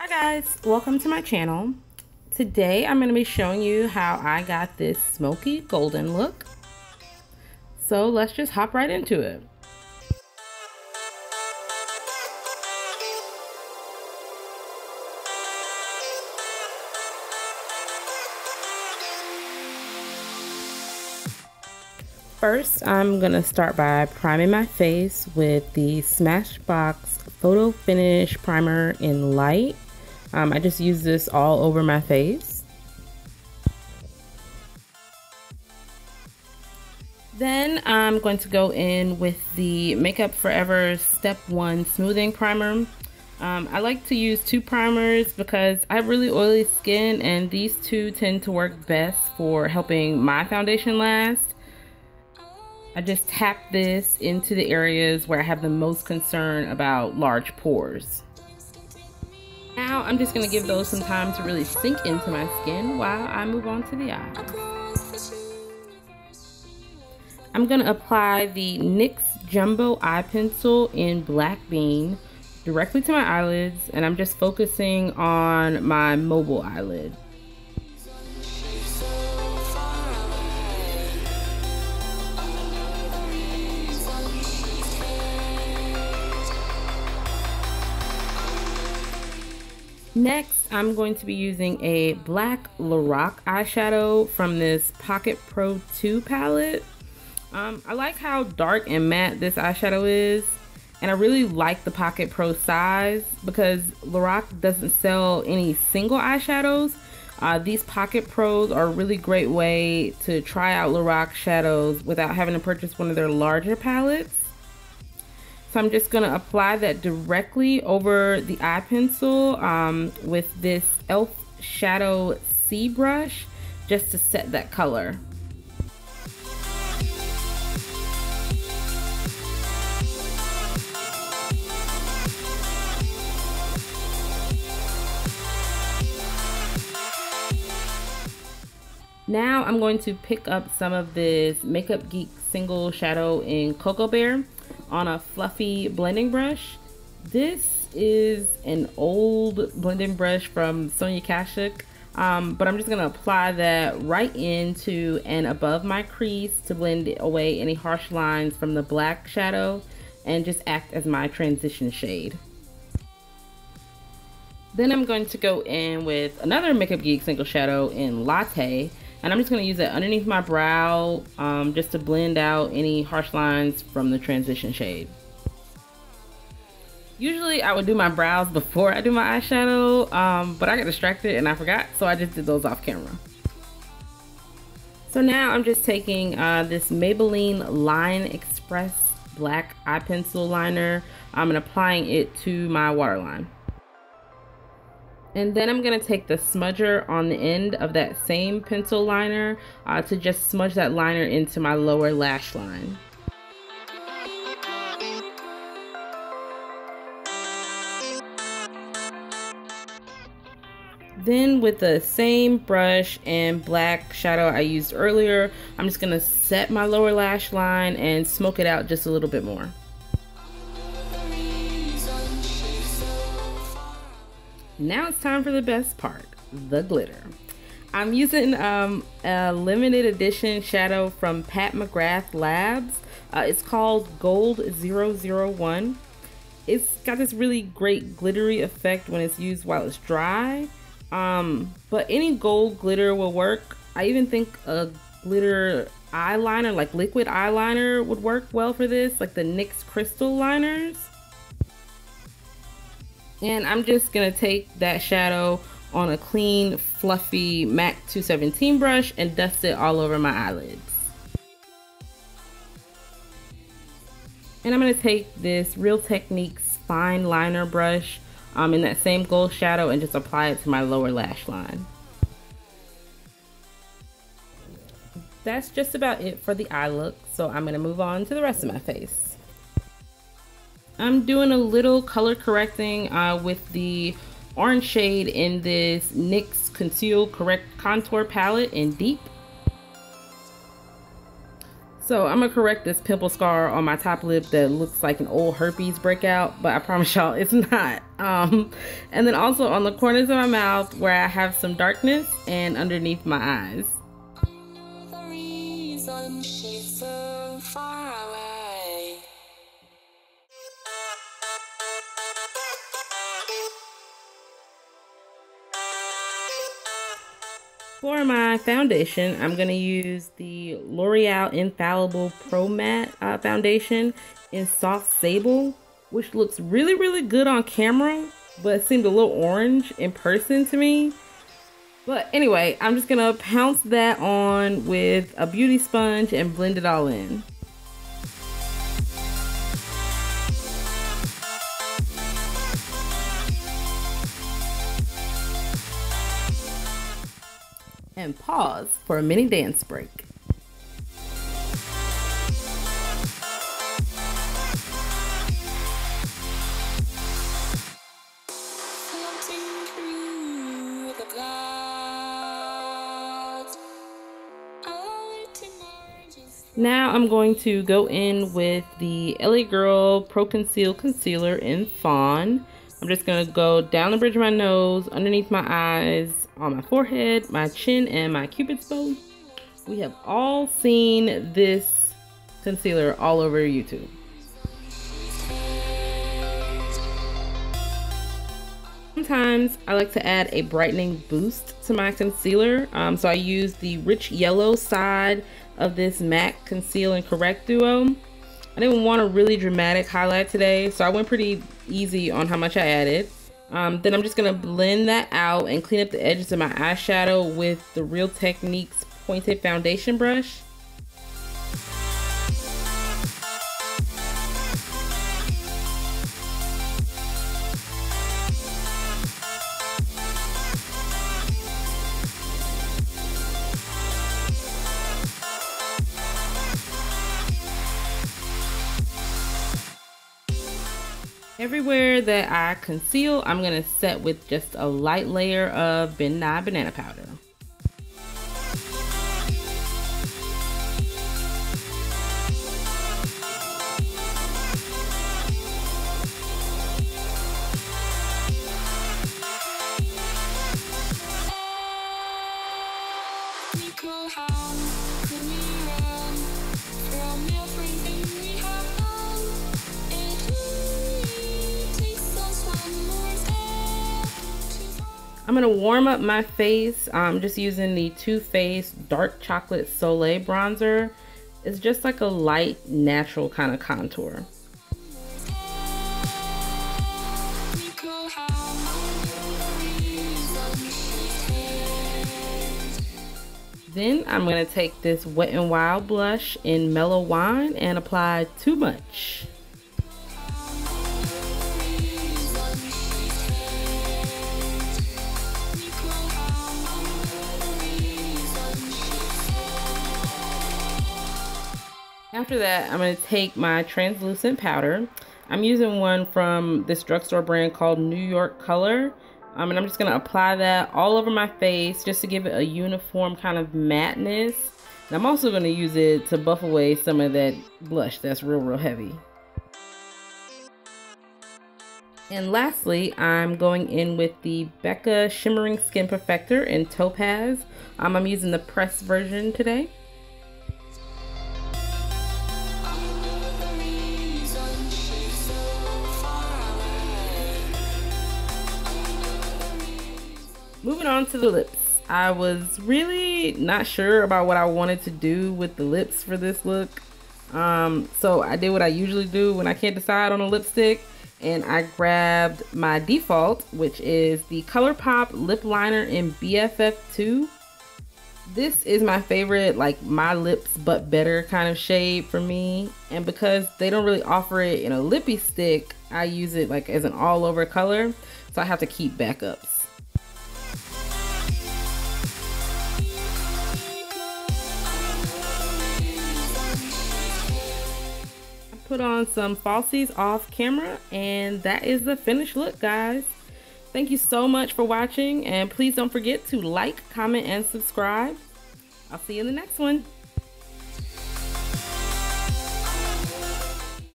Hi guys, welcome to my channel. Today I'm going to be showing you how I got this smoky golden look. So let's just hop right into it. First, I'm going to start by priming my face with the Smashbox Photo Finish Primer in Light. I just use this all over my face. Then I'm going to go in with the Makeup Forever Step 1 Smoothing Primer. I like to use two primers because I have really oily skin, and these two tend to work best for helping my foundation last. I just tap this into the areas where I have the most concern about large pores. Now I'm just going to give those some time to really sink into my skin while I move on to the eyes. I'm going to apply the NYX Jumbo Eye Pencil in Black Bean directly to my eyelids, and I'm just focusing on my mobile eyelid. Next, I'm going to be using a black Lorac eyeshadow from this Pocket Pro 2 palette. I like how dark and matte this eyeshadow is, and I really like the Pocket Pro size because Lorac doesn't sell any single eyeshadows. These Pocket Pros are a really great way to try out Lorac shadows without having to purchase one of their larger palettes. So I'm just going to apply that directly over the eye pencil with this e.l.f. Shadow C brush just to set that color. Now I'm going to pick up some of this Makeup Geek Single Shadow in Cocoa Bear on a fluffy blending brush. This is an old blending brush from Sonia Kashuk, but I'm just going to apply that right into and above my crease to blend away any harsh lines from the black shadow and just act as my transition shade. Then I'm going to go in with another Makeup Geek Single Shadow in Latte, and I'm just going to use it underneath my brow just to blend out any harsh lines from the transition shade. Usually I would do my brows before I do my eyeshadow, but I got distracted and I forgot, so I just did those off camera. So now I'm just taking this Maybelline Line Express black eye pencil liner and applying it to my waterline. And then I'm going to take the smudger on the end of that same pencil liner to just smudge that liner into my lower lash line. Then with the same brush and black shadow I used earlier, I'm just going to set my lower lash line and smoke it out just a little bit more. Now it's time for the best part, the glitter. I'm using a limited edition shadow from Pat McGrath Labs. It's called Gold 001. It's got this really great glittery effect when it's used while it's dry, but any gold glitter will work. I even think a glitter eyeliner, like liquid eyeliner, would work well for this, like the NYX Crystal liners. And I'm just going to take that shadow on a clean, fluffy MAC 217 brush and dust it all over my eyelids. And I'm going to take this Real Techniques fine liner brush in that same gold shadow and just apply it to my lower lash line. That's just about it for the eye look, so I'm going to move on to the rest of my face. I'm doing a little color correcting with the orange shade in this NYX Conceal Correct Contour palette in Deep. So I'm gonna correct this pimple scar on my top lip that looks like an old herpes breakout, but I promise y'all it's not. And then also on the corners of my mouth where I have some darkness and underneath my eyes. For my foundation, I'm going to use the L'Oreal Infallible Pro Matte foundation in Soft Sable, which looks really, really good on camera, but it seemed a little orange in person to me. But anyway, I'm just going to pounce that on with a beauty sponge and blend it all in. And pause for a mini dance break. Now I'm going to go in with the LA Girl Pro Conceal Concealer in Fawn. I'm just going to go down the bridge of my nose, underneath my eyes, on my forehead, my chin, and my cupid's bow. We have all seen this concealer all over YouTube. Sometimes I like to add a brightening boost to my concealer. So I use the rich yellow side of this MAC Conceal and Correct Duo. I didn't want a really dramatic highlight today, so I went pretty easy on how much I added. Then I'm just gonna blend that out and clean up the edges of my eyeshadow with the Real Techniques pointed foundation brush. Everywhere that I conceal, I'm gonna set with just a light layer of Ben Nye banana powder. I'm gonna warm up my face. I'm just using the Too Faced Dark Chocolate Soleil bronzer. It's just like a light, natural kind of contour. Then I'm gonna take this Wet n Wild blush in Mellow Wine and apply Too Much. After that, I'm going to take my translucent powder. I'm using one from this drugstore brand called New York Color. And I'm just going to apply that all over my face just to give it a uniform kind of matteness. And I'm also going to use it to buff away some of that blush that's real heavy. And lastly, I'm going in with the Becca Shimmering Skin Perfector in Topaz. I'm using the pressed version today. Moving on to the lips. I was really not sure about what I wanted to do with the lips for this look. So I did what I usually do when I can't decide on a lipstick, and I grabbed my default, which is the ColourPop lip liner in BFF2. This is my favorite, like my lips but better kind of shade for me, and because they don't really offer it in a lippy stick, I use it like as an all over color, so I have to keep backups. Put on some falsies off camera, and that is the finished look, guys. Thank you so much for watching, and please don't forget to like, comment, and subscribe. I'll see you in the next one.